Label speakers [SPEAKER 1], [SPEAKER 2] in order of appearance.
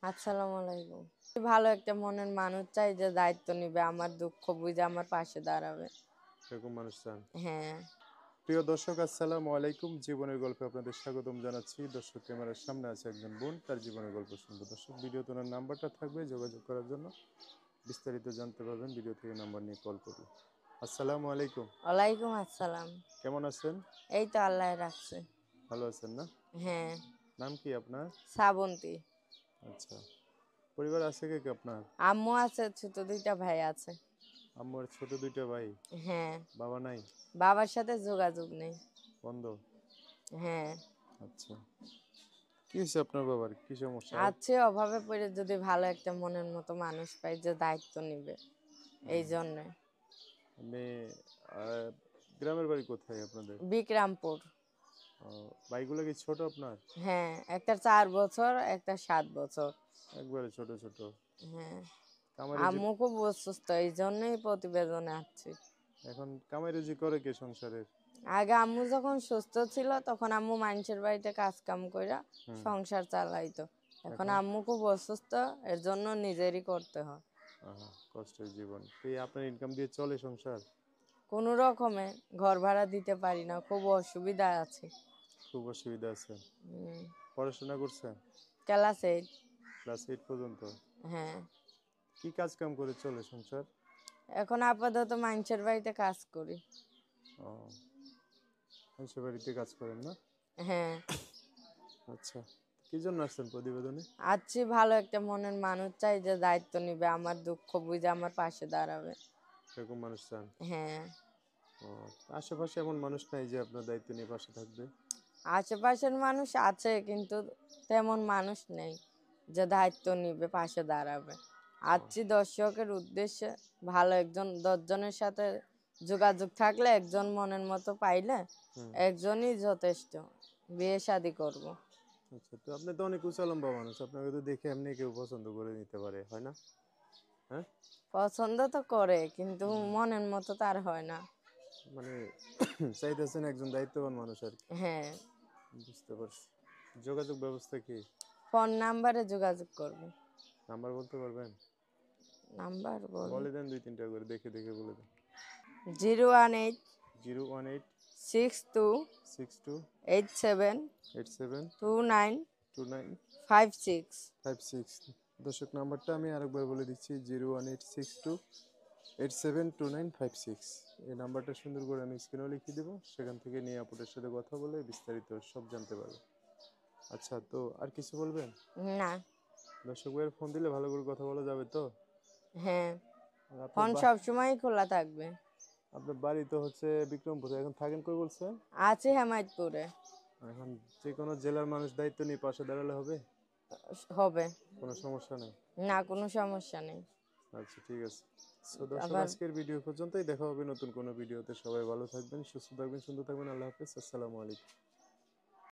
[SPEAKER 1] আসসালামু আলাইকুম। ভালো একটা মনের মানুষ চাই যে দায়িত্ব নিবে, আমার দুঃখ বুঝে আমার পাশে দাঁড়াবে।
[SPEAKER 2] এরকম মানুষ চান।
[SPEAKER 1] হ্যাঁ।
[SPEAKER 2] প্রিয় দর্শক, আসসালামু আলাইকুম। জীবনের গল্পে আপনাদের স্বাগতম জানাচ্ছি। দর্শক, ক্যামেরার সামনে আছে একজন বোন, তার জীবনের গল্প শুনবো। দর্শক, ভিডিওতে ওনার নাম্বারটা থাকবে, যোগাযোগ করার জন্য বিস্তারিত জানতে পারবেন। ভিডিও থেকে নাম্বার নিয়ে কল করবে। আসসালামু আলাইকুম।
[SPEAKER 1] ওয়ালাইকুম আসসালাম।
[SPEAKER 2] কেমন আছেন?
[SPEAKER 1] এই তো আল্লাহ রাখছে।
[SPEAKER 2] ভালো আছেন না?
[SPEAKER 1] হ্যাঁ।
[SPEAKER 2] নাম কি আপনার?
[SPEAKER 1] শ্রাবন্তী।
[SPEAKER 2] আচ্ছা, পরিবার আছে কে কে আপনার?
[SPEAKER 1] আম্মু আছে, ছোট দুইটা ভাই আছে।
[SPEAKER 2] আম্মুর ছোট দুইটা ভাই?
[SPEAKER 1] হ্যাঁ।
[SPEAKER 2] বাবা নাই?
[SPEAKER 1] বাবার সাথে যোগাযোগ নেই।
[SPEAKER 2] বন্ধ?
[SPEAKER 1] হ্যাঁ।
[SPEAKER 2] আচ্ছা, কি হয়েছে আপনার বাবার, কি সমস্যা?
[SPEAKER 1] আছে, অভাবে পড়ে যদি ভালো একটা মনের মতো মানুষ পাই যে দায়িত্ব নিবে, এই জন্য।
[SPEAKER 2] আপনি আহ, গ্রামের বাড়ি কোথায় আপনাদের?
[SPEAKER 1] বিক্রামপুর।
[SPEAKER 2] ভাইগুলো কি ছোট আপনার?
[SPEAKER 1] হ্যাঁ, একটা 4 বছর, একটা 7 বছর।
[SPEAKER 2] একবারে ছোট ছোট?
[SPEAKER 1] হ্যাঁ।
[SPEAKER 2] কামাই রুজি?
[SPEAKER 1] আম্মু খুব অসুস্থ, এই জন্যই প্রতিবেদনে আসছি।
[SPEAKER 2] এখন কামাই রুজি করে কে সংসারের?
[SPEAKER 1] আগে আম্মু যখন সুস্থ ছিল তখন আম্মু মানুষের বাড়িতে কাজ কাম কইরা সংসার চালাইতো। এখন আম্মু খুব অসুস্থ, এর জন্য নিজেরই করতে হয়।
[SPEAKER 2] কষ্টের জীবন। এই আপনার ইনকাম দিয়ে চলে সংসার?
[SPEAKER 1] কোনো রকমে ঘর ভাড়া দিতে পারি না, খুব অসুবিধা আছে।
[SPEAKER 2] খুব অসুবিধা আছে। পড়াশোনা করছেন?
[SPEAKER 1] ক্লাস 8।
[SPEAKER 2] ক্লাস 8 পর্যন্ত?
[SPEAKER 1] হ্যাঁ।
[SPEAKER 2] কি কাজ কাম করে চলে সংসার?
[SPEAKER 1] এখন আপাতত মানুষের বাড়িতে কাজ করি।
[SPEAKER 2] ও, মানুষের বাড়িতে কাজ করেন না?
[SPEAKER 1] হ্যাঁ।
[SPEAKER 2] আচ্ছা, কি জন্য আসছেন প্রতিবেদনে?
[SPEAKER 1] আছি, ভালো একটা মনের মানুষ চাই যে দায়িত্ব নিবে, আমার দুঃখ বুঝে আমার পাশে দাঁড়াবে।
[SPEAKER 2] এরকম মানুষ চান?
[SPEAKER 1] হ্যাঁ।
[SPEAKER 2] ও, আশেপাশে এমন মানুষ নাই যে আপনার দায়িত্ব নিয়ে পাশে থাকবে?
[SPEAKER 1] আশেপাশের মানুষ আছে, কিন্তু তেমন মানুষ নেই যে দায়িত্ব নিবে, পাশে দাঁড়াবে। আছি দর্শকের উদ্দেশ্যে, ভালো একজন 10 জনের সাথে যোগাযোগ থাকলে, একজন মনের মতো পাইলে একজনই যথেষ্ট, বিয়ে শাদী করব।
[SPEAKER 2] আচ্ছা, তো আপনি তো অনেক উঁচা লম্বা মানুষ, আপনাকে তো দেখে এমনি কেউ পছন্দ করে নিতে পারে, হয় না? হ্যাঁ,
[SPEAKER 1] পছন্দ তো করে, কিন্তু মনের মতো তার হয় না।
[SPEAKER 2] মানে চাইতেছেন একজন দায়িত্ববান মানুষ আর কি।
[SPEAKER 1] হ্যাঁ।
[SPEAKER 2] বুঝতে পারছি। যোগাযোগ ব্যবস্থা কি?
[SPEAKER 1] ফোন নাম্বারে যোগাযোগ করবে।
[SPEAKER 2] নাম্বার বলতে পারবেন?
[SPEAKER 1] নাম্বার
[SPEAKER 2] বলে দেন, 2-3টা করে দেখে দেখে বলে দেন।
[SPEAKER 1] 018
[SPEAKER 2] 018
[SPEAKER 1] 62
[SPEAKER 2] 62
[SPEAKER 1] 87
[SPEAKER 2] 87
[SPEAKER 1] 29
[SPEAKER 2] 29
[SPEAKER 1] 56।
[SPEAKER 2] 56। দর্শক, নাম্বারটা আমি আরেকবার বলে দিচ্ছি, 01862 872956। এই নাম্বারটা সুন্দর করে আমি স্ক্রিনেও লিখে দেবো, সেখান থেকে নিয়ে আপুদের সাথে কথা বলে বিস্তারিত সব জানতে পারবে। আচ্ছা, তো আর কিছু বলবেন?
[SPEAKER 1] না।
[SPEAKER 2] দর্শক ভাইয়ের ফোন দিলে ভালো করে কথা বলা যাবে তো?
[SPEAKER 1] হ্যাঁ,
[SPEAKER 2] আর আপনার
[SPEAKER 1] ফোন সবসময় খোলা থাকবে।
[SPEAKER 2] আপনার বাড়ি তো হচ্ছে বিক্রমপুরে, এখন থাকেন কই বলছেন?
[SPEAKER 1] আছে হেমায়তপুরে।
[SPEAKER 2] এখন যে কোনো জেলার মানুষ দায়িত্ব নিয়ে পাশে দাঁড়ালে হবে?
[SPEAKER 1] হবে।
[SPEAKER 2] কোনো সমস্যা নেই?
[SPEAKER 1] না, কোনো সমস্যা নেই।
[SPEAKER 2] আচ্ছা, ঠিক আছে। তো দর্শক,
[SPEAKER 1] আবার
[SPEAKER 2] আজকের ভিডিও পর্যন্তই। দেখা হবে নতুন কোনো ভিডিওতে। সবাই ভালো থাকবেন, সুস্থ থাকবেন, সুন্দর থাকবেন। আল্লাহ হাফেজ। আসসালামু আলাইকুম।